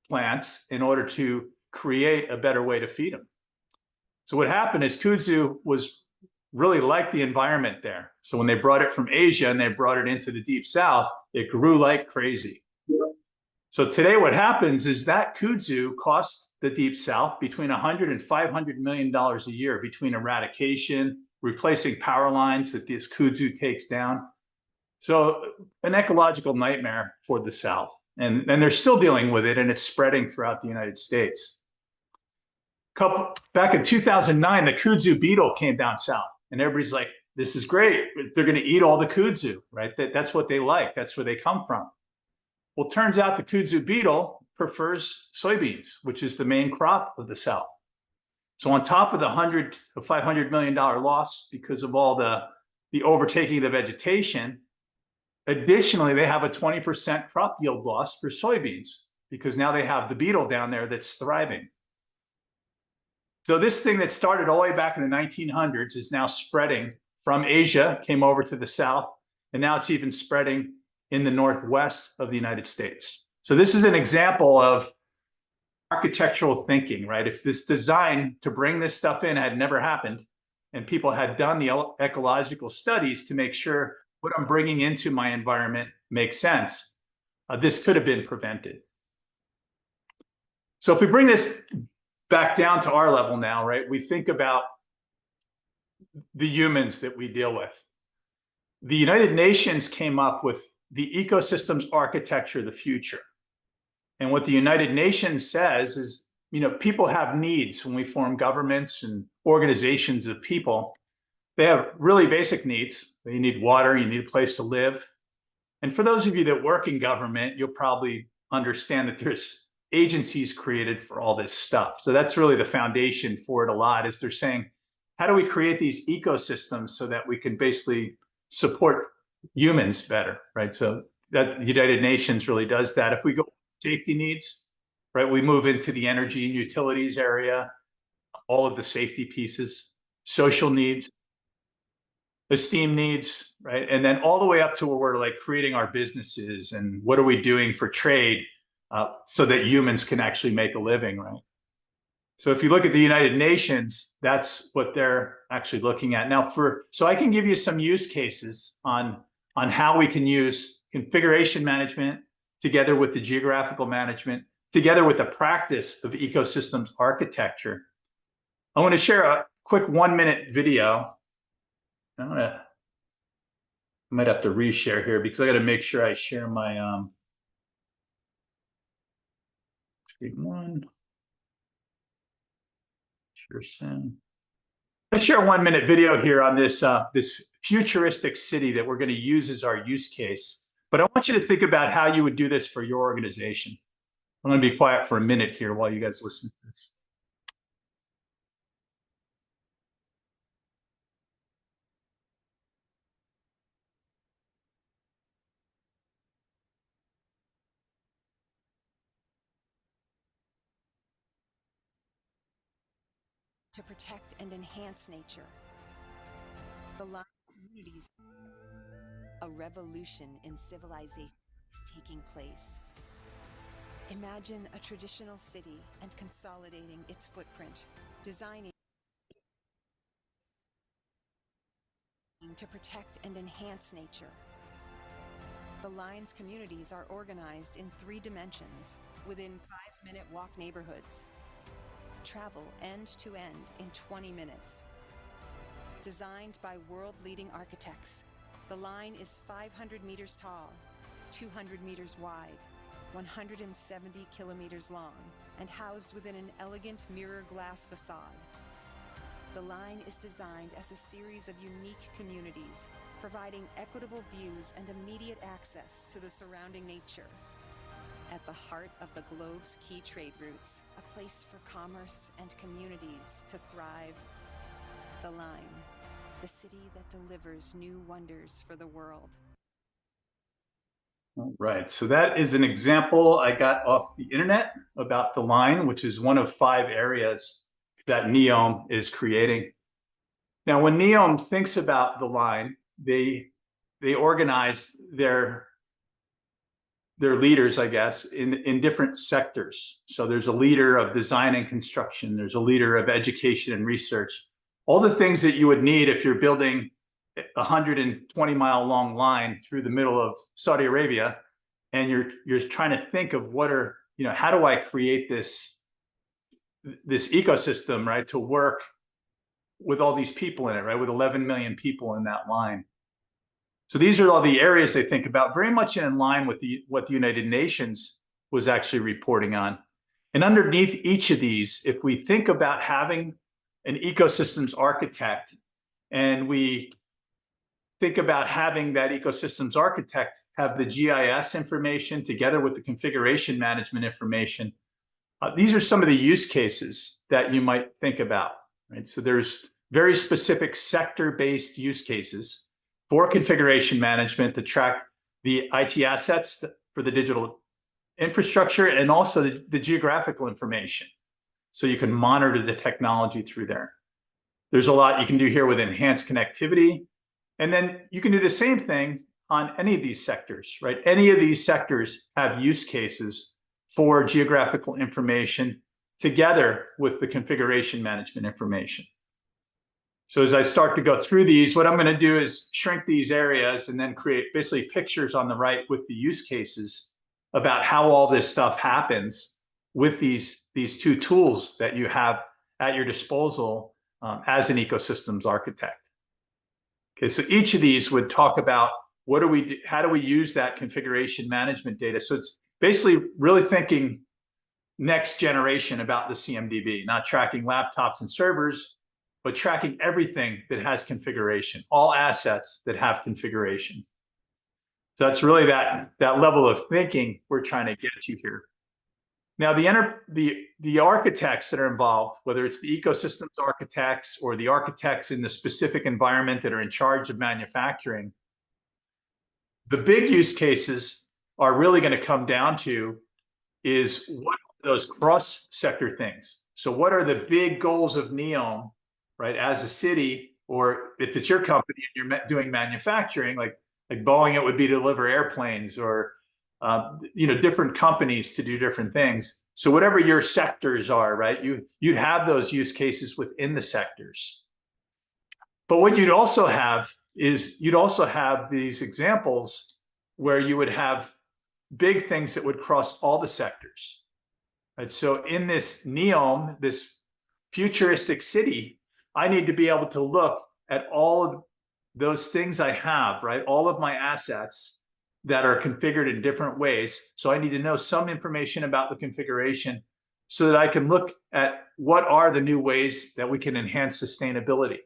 plants in order to create a better way to feed them. So what happened is kudzu was really like the environment there. So when they brought it from Asia and they brought it into the deep South, it grew like crazy. So today what happens is that kudzu costs the deep South between $100 and $500 million a year between eradication, replacing power lines that this kudzu takes down. So an ecological nightmare for the South. And they're still dealing with it, and it's spreading throughout the United States. Back in 2009, the kudzu beetle came down south, and everybody's like, this is great. They're going to eat all the kudzu, right? That's what they like. That's where they come from. Well, it turns out the kudzu beetle prefers soybeans, which is the main crop of the South. So on top of the $100 to $500 million loss because of all the overtaking of the vegetation, additionally, they have a 20% crop yield loss for soybeans because now they have the beetle down there that's thriving. So this thing that started all the way back in the 1900s is now spreading from Asia, came over to the South, and now it's even spreading in the Northwest of the United States. So this is an example of architectural thinking, right? If this design to bring this stuff in had never happened, and people had done the ecological studies to make sure what I'm bringing into my environment makes sense, this could have been prevented. So if we bring this back down to our level now, right, we think about the humans that we deal with. The United Nations came up with the ecosystems architecture of the future. And what the United Nations says is, you know, people have needs when we form governments and organizations of people. They have really basic needs. You need water, you need a place to live. And for those of you that work in government, you'll probably understand that there's agencies created for all this stuff. So that's really the foundation for it a lot, is they're saying, how do we create these ecosystems so that we can basically support humans better, right? So that the United Nations really does that. If we go safety needs, right, we move into the energy and utilities area, all of the safety pieces, social needs, esteem needs, right? And then all the way up to where we're like creating our businesses and what are we doing for trade so that humans can actually make a living, right? So if you look at the United Nations, that's what they're actually looking at. Now so I can give you some use cases on how we can use configuration management together with the geographical management, together with the practice of ecosystems architecture. I want to share a quick 1-minute video. I might have to reshare here because I got to make sure I share my screen one. Share soon. Let's share a 1-minute video here on this this futuristic city that we're going to use as our use case. But I want you to think about how you would do this for your organization. I'm going to be quiet for a minute here while you guys listen to this. To protect and enhance nature. The line communities. A revolution in civilization is taking place. Imagine a traditional city and consolidating its footprint, designing to protect and enhance nature. The line's communities are organized in 3 dimensions within 5-minute walk neighborhoods. Travel end to end in 20 minutes. Designed by world-leading architects, the line is 500 meters tall, 200 meters wide, 170 kilometers long, and housed within an elegant mirror glass facade. The line is designed as a series of unique communities, providing equitable views and immediate access to the surrounding nature. At the heart of the globe's key trade routes, a place for commerce and communities to thrive. The line, the city that delivers new wonders for the world. All right, so that is an example I got off the internet about the line, which is one of 5 areas that NEOM is creating. Now, when NEOM thinks about the line, they organize their leaders, I guess, in different sectors. So there's a leader of design and construction. There's a leader of education and research. All the things that you would need if you're building a 120-mile long line through the middle of Saudi Arabia, and you're trying to think of what are, how do I create this ecosystem, right, to work with all these people in it, right, with 11 million people in that line. So these are all the areas they think about, very much in line with what the United Nations was actually reporting on. And underneath each of these, if we think about having an ecosystems architect, and we think about having that ecosystems architect have the GIS information together with the configuration management information, these are some of the use cases that you might think about, right? So there's very specific sector-based use cases for configuration management to track the IT assets for the digital infrastructure, and also the geographical information. So you can monitor the technology through there. There's a lot you can do here with enhanced connectivity. And then you can do the same thing on any of these sectors, right? Any of these sectors have use cases for geographical information together with the configuration management information. So as I start to go through these, what I'm going to do is shrink these areas and then create basically pictures on the right with the use cases about how all this stuff happens with these 2 tools that you have at your disposal as an ecosystems architect. Okay, so each of these would talk about how do we use that configuration management data. So it's basically really thinking next generation about the CMDB, not tracking laptops and servers, but tracking everything that has configuration, all assets that have configuration. So that's really that level of thinking we're trying to get to here. Now, the architects that are involved, whether it's the ecosystems architects or the architects in the specific environment that are in charge of manufacturing, the big use cases are really going to come down to is what are those cross-sector things. So what are the big goals of NEOM, right, as a city, or if it's your company and you're doing manufacturing, like Boeing, it would be to deliver airplanes, or different companies to do different things. So whatever your sectors are, right, you'd have those use cases within the sectors. But what you'd also have is these examples where you would have big things that would cross all the sectors. Right? So in this NEOM, this futuristic city, I need to be able to look at all of those things I have, right? All of my assets that are configured in different ways. So I need to know some information about the configuration so that I can look at what are the new ways that we can enhance sustainability.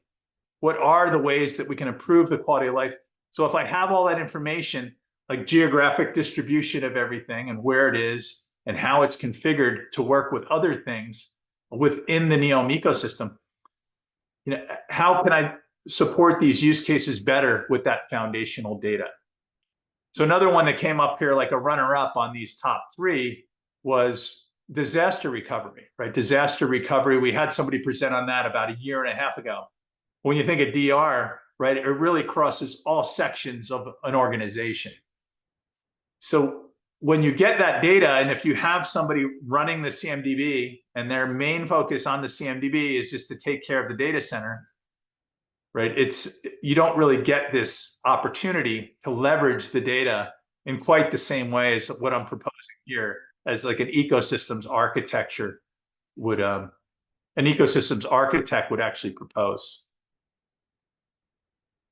What are the ways that we can improve the quality of life? So if I have all that information, like geographic distribution of everything and where it is and how it's configured to work with other things within the NEOM ecosystem, you know, how can I support these use cases better with that foundational data? So another one that came up here, like a runner-up on these top three, was disaster recovery, right? Disaster recovery. We had somebody present on that about 1.5 years ago. When you think of DR, right, it really crosses all sections of an organization. So when you get that data, and if you have somebody running the CMDB and their main focus on the CMDB is just to take care of the data center, right? You don't really get this opportunity to leverage the data in quite the same way as what I'm proposing here, as like an ecosystems architecture would, an ecosystems architect would actually propose.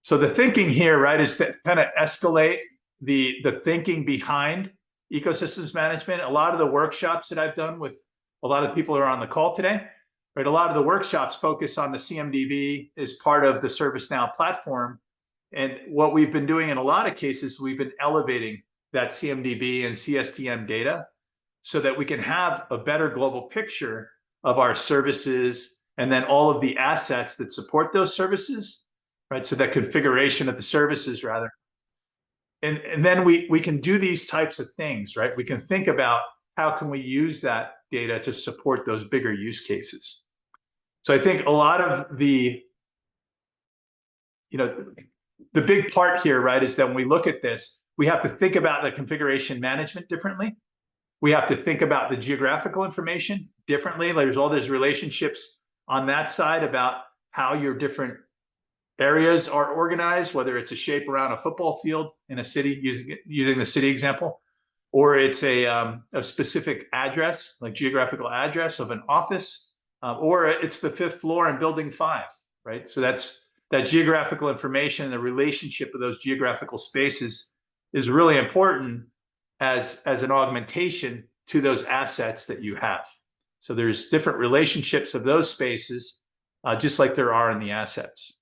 So the thinking here, right, is to kind of escalate the thinking behind ecosystems management. A lot of the workshops that I've done with a lot of people who are on the call today, right, a lot of the workshops focus on the CMDB as part of the ServiceNow platform. And what we've been doing in a lot of cases, we've been elevating that CMDB and CSTM data so that we can have a better global picture of our services and then all of the assets that support those services, right? So that configuration of the services rather. And then we can do these types of things, right? We can think about how can we use that data to support those bigger use cases. So I think a lot of the, you know, the big part here, right, is that when we look at this, we have to think about the configuration management differently. We have to think about the geographical information differently. There's all these relationships on that side about how your different areas are organized, whether it's a shape around a football field in a city, using the city example, or it's a specific address, like geographical address of an office, or it's the 5th floor in building 5, right? So that's that geographical information, the relationship of those geographical spaces is really important as an augmentation to those assets that you have. So there's different relationships of those spaces, just like there are in the assets.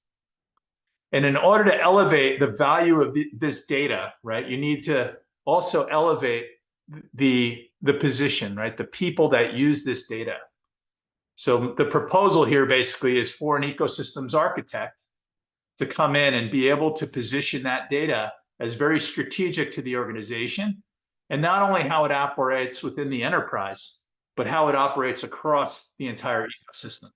And in order to elevate the value of this data, right, you need to also elevate the position, right, the people that use this data. So the proposal here basically is for an ecosystems architect to come in and be able to position that data as very strategic to the organization, and not only how it operates within the enterprise, but how it operates across the entire ecosystem.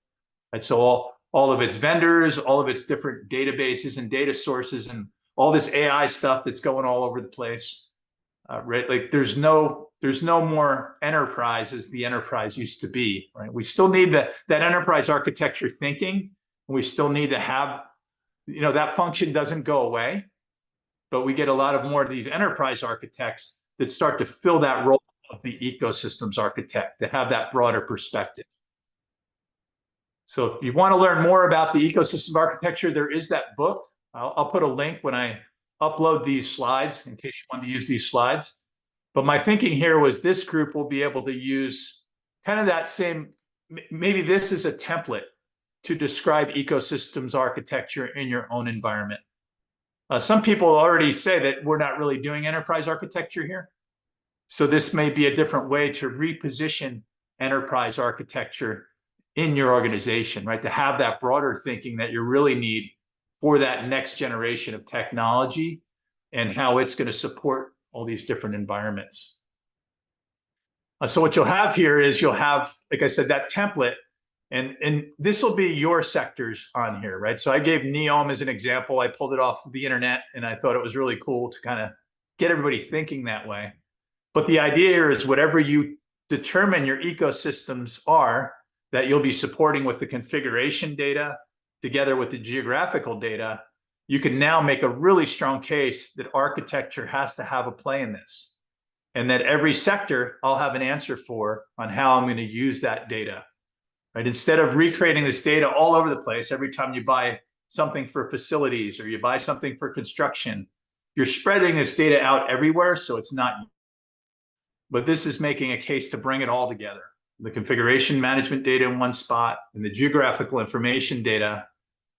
And so all of its vendors, all of its different databases and data sources, and all this AI stuff that's going all over the place, right? Like there's no more enterprise as the enterprise used to be, right? We still need that enterprise architecture thinking. We still need to have, you know, that function doesn't go away, but we get a lot of more of these enterprise architects that start to fill that role of the ecosystems architect, to have that broader perspective. So if you want to learn more about the ecosystem architecture, there is that book. I'll put a link when I upload these slides in case you want to use these slides. But my thinking here was this group will be able to use kind of that same, maybe this is a template to describe ecosystems architecture in your own environment. Some people already say that we're not really doing enterprise architecture here. So this may be a different way to reposition enterprise architecture in your organization, right? To have that broader thinking that you really need for that next generation of technology and how it's going to support all these different environments. So what you'll have here is you'll have, like I said, that template, and this will be your sectors on here, right? So I gave NEOM as an example. I pulled it off of the internet and I thought it was really cool to kind of get everybody thinking that way. But the idea here is whatever you determine your ecosystems are, that you'll be supporting with the configuration data together with the geographical data, you can now make a really strong case that architecture has to have a play in this. And then every sector I'll have an answer for on how I'm going to use that data, right? Instead of recreating this data all over the place, every time you buy something for facilities or you buy something for construction, you're spreading this data out everywhere. So it's not, but this is making a case to bring it all together. The configuration management data in one spot and the geographical information data,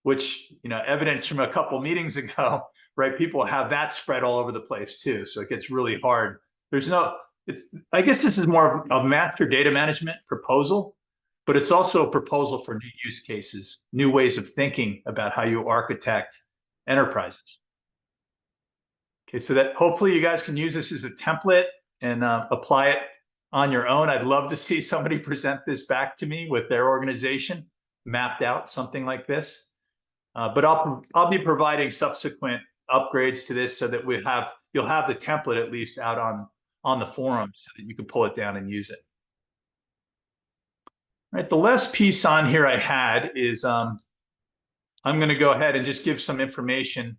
which, evidence from a couple meetings ago, right? People have that spread all over the place too. So it gets really hard. I guess this is more of a master data management proposal, but it's also a proposal for new use cases, new ways of thinking about how you architect enterprises. Okay, so that hopefully you guys can use this as a template and apply it on your own. I'd love to see somebody present this back to me with their organization mapped out, something like this. But I'll be providing subsequent upgrades to this so that you'll have the template at least out on the forum so that you can pull it down and use it. All right, the last piece on here I had is I'm going to go ahead and just give some information.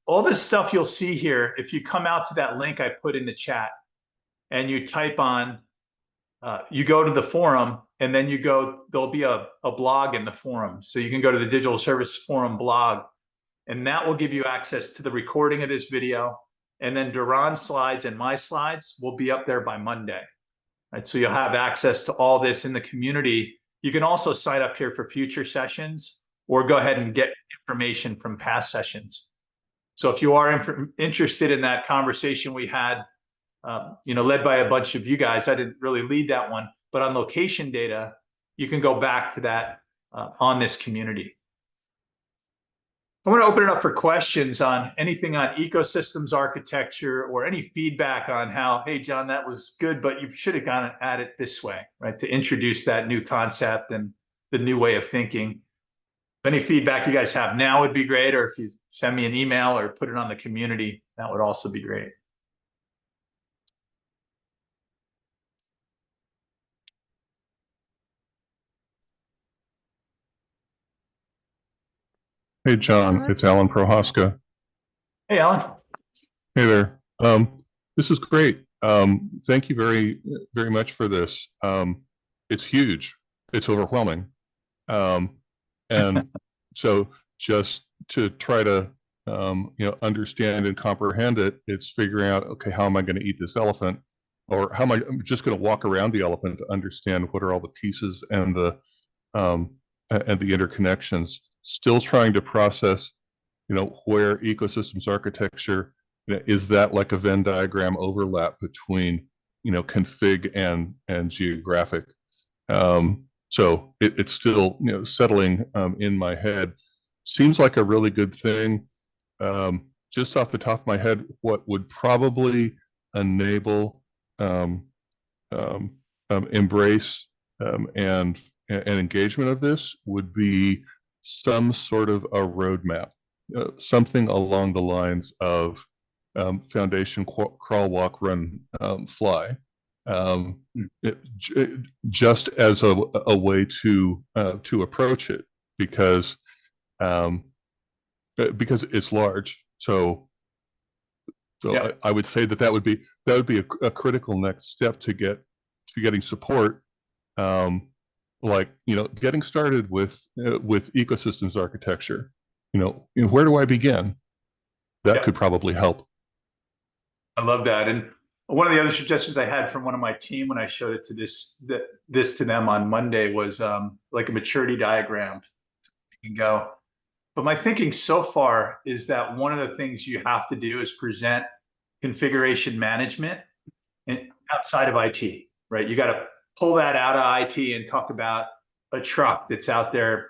All this stuff you'll see here, if you come out to that link I put in the chat and you type on, you go to the forum and then there'll be a blog in the forum. So you can go to the Digital Service Forum blog and that will give you access to the recording of this video. And then Doron's slides and my slides will be up there by Monday. Right? So you'll have access to all this in the community. You can also sign up here for future sessions or go ahead and get information from past sessions. So if you are interested in that conversation we had, led by a bunch of you guys, I didn't really lead that one, but on location data, you can go back to that on this community. I want to open it up for questions on anything on ecosystems architecture or any feedback on how, hey, John, that was good, but you should have gone at it this way, right? To introduce that new concept and the new way of thinking. Any feedback you guys have now would be great, or if you send me an email or put it on the community, that would also be great. Hey, John, it's Alan Prohaska. Hey, Alan. Hey there. This is great. Thank you very, very much for this. It's huge. It's overwhelming. And so just to try to, understand and comprehend it, it's figuring out, okay, how am I going to eat this elephant? Or how am I'm just going to walk around the elephant to understand what are all the pieces and the interconnections. Still trying to process, where ecosystems architecture, is that like a Venn diagram overlap between, config and geographic. So it's still, settling in my head. Seems like a really good thing. Just off the top of my head, what would probably enable embrace and engagement of this would be some sort of a roadmap, something along the lines of foundation, crawl, walk, run, fly, just as a way to approach it, because it's large. So yeah. I would say that would be a critical next step to getting support. Like, getting started with ecosystems architecture, where do I begin? That could probably help. I love that. And one of the other suggestions I had from one of my team when I showed it to this to them on Monday was like a maturity diagram. You can go. But my thinking so far is that one of the things you have to do is present configuration management outside of IT, right? You got to pull that out of IT and talk about a truck that's out there,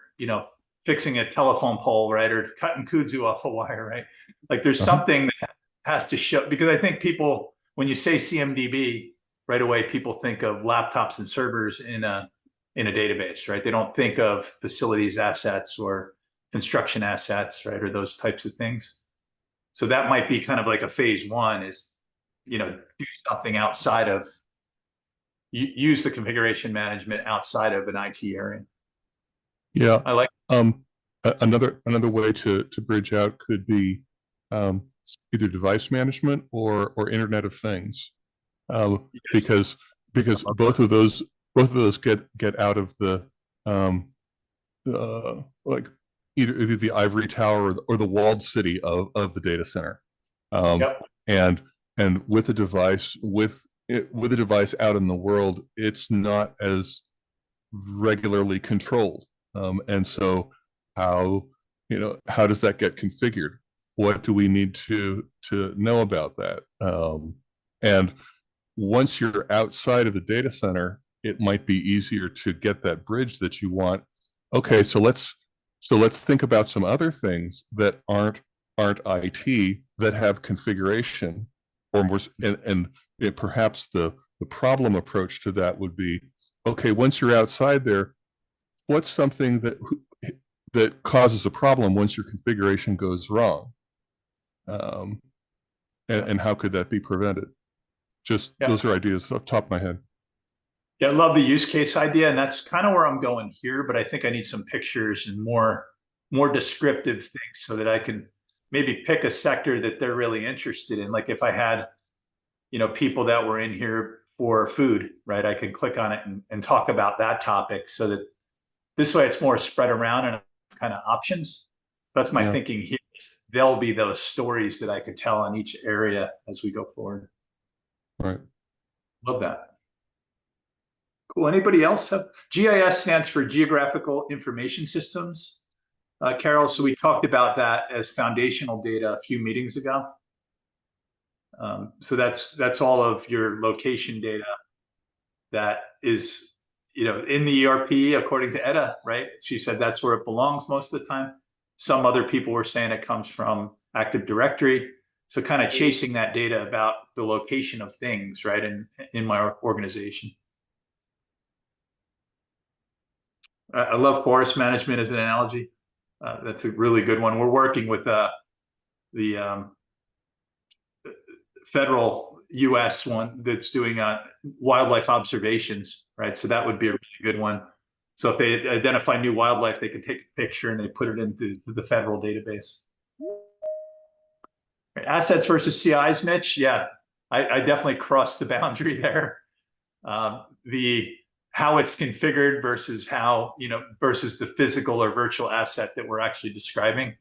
fixing a telephone pole, right? Or cutting kudzu off a wire, right? Like there's something that has to show, because I think people, when you say CMDB, right away, people think of laptops and servers in a database, right? They don't think of facilities assets or construction assets, right? Or those types of things. So that might be kind of like a phase one is, do something outside of, use the configuration management outside of an IT area. Yeah, I like. Another way to bridge out could be either device management or Internet of Things. because both of those get out of the like either the ivory tower or the walled city of the data center. Yep. And with a device out in the world, it's not as regularly controlled. And so how does that get configured? What do we need to know about that? And once you're outside of the data center, it might be easier to get that bridge that you want. Okay, so let's think about some other things that aren't IT that have configuration, or more, and perhaps the problem approach to that would be, okay, once you're outside there, what's something that causes a problem once your configuration goes wrong? And how could that be prevented? Just those are ideas off the top of my head. Yeah, I love the use case idea, and that's kind of where I'm going here, but I think I need some pictures and more descriptive things so that I can maybe pick a sector that they're really interested in. Like if I had, people that were in here for food, right? I could click on it and talk about that topic so that this way it's more spread around and kind of options. That's my thinking here. There'll be those stories that I could tell in each area as we go forward. Right. Love that. Cool. Anybody else have? GIS stands for Geographical Information Systems. Carol, so we talked about that as foundational data a few meetings ago. So that's all of your location data that is, in the ERP, according to Etta, right? She said that's where it belongs most of the time. Some other people were saying it comes from Active Directory. So kind of chasing that data about the location of things, right, in my organization. I love forest management as an analogy. That's a really good one. We're working with the federal U.S. one that's doing wildlife observations, right? So that would be a really good one. So if they identify new wildlife, they can take a picture and they put it into the federal database. Assets versus CIs, Mitch. Yeah, I definitely crossed the boundary there. How it's configured versus how, versus the physical or virtual asset that we're actually describing.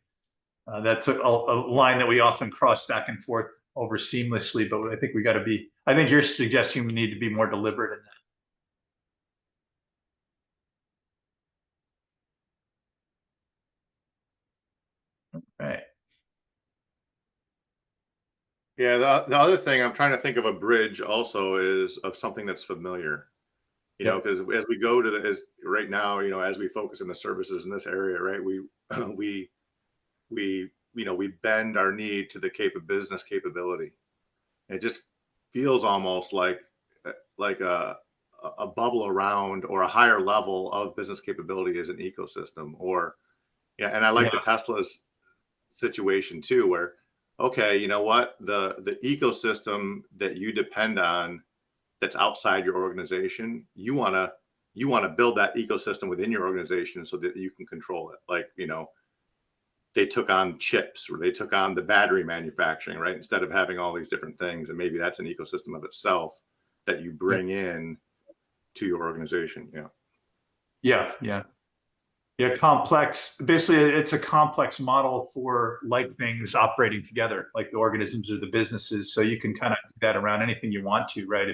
That's a line that we often cross back and forth over seamlessly, but I think I think you're suggesting we need to be more deliberate in that. Right. Yeah, the other thing I'm trying to think of a bridge also is of something that's familiar. Because as we go to right now, as we focus in the services in this area, right, we bend our need to the business capability. It just feels almost like a bubble around or a higher level of business capability as an ecosystem, and I like the Tesla's situation too, where, okay, you know what, the ecosystem that you depend on that's outside your organization, you want to build that ecosystem within your organization so that you can control it. Like, they took on chips, or they took on the battery manufacturing, right? Instead of having all these different things, and maybe that's an ecosystem of itself that you bring in to your organization. Yeah, complex. Basically, it's a complex model for things operating together, like the organisms or the businesses. So you can kind of do that around anything you want to, right?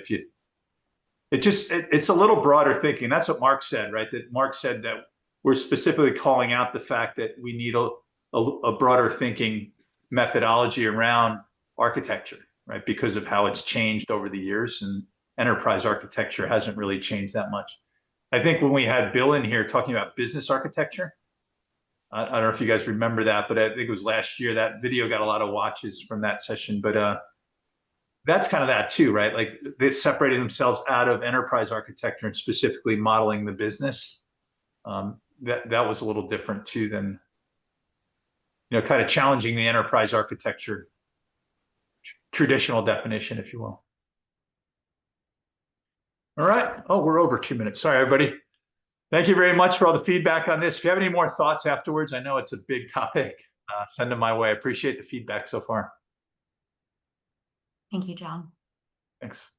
It's a little broader thinking. That's what Mark said, right? That Mark said that we're specifically calling out the fact that we need a broader thinking methodology around architecture, right? Because of how it's changed over the years, and enterprise architecture hasn't really changed that much. I think when we had Bill in here talking about business architecture, I don't know if you guys remember that, but I think it was last year, that video got a lot of watches from that session. But that's kind of that too, right? Like they separated themselves out of enterprise architecture and specifically modeling the business. That was a little different too than, kind of challenging the enterprise architecture traditional definition, if you will. All right. Oh, we're over 2 minutes. Sorry, everybody. Thank you very much for all the feedback on this. If you have any more thoughts afterwards, I know it's a big topic. Send them my way. I appreciate the feedback so far. Thank you, John. Thanks.